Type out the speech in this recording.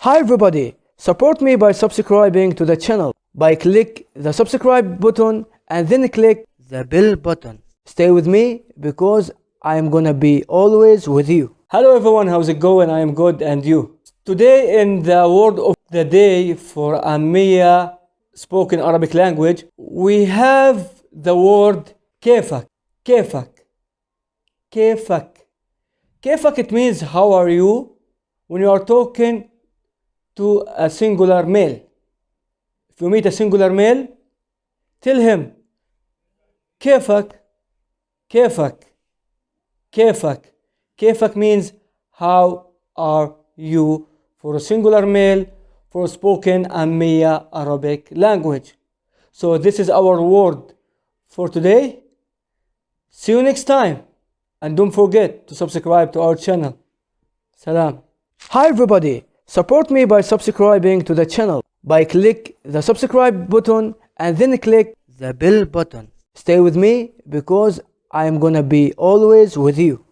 Hi everybody, support me by subscribing to the channel by click the subscribe button and then click the bell button. Stay with me because I am gonna be always with you. Hello everyone, how's it going? I am good, and you? Today in the word of the day for Ammiyah spoken Arabic language, we have the word كيفك. كيفك. كيفك. كيفك, it means how are you when you are talking to a singular male. If you meet a singular male, tell him كيفك. كيفك. كيفك. كيفك means how are you for a singular male for spoken Ammiyah Arabic language. So this is our word for today. See you next time, and don't forget to subscribe to our channel. Salam. Hi everybody, support me by subscribing to the channel by click the subscribe button and then click the bell button. Stay with me because I am gonna be always with you.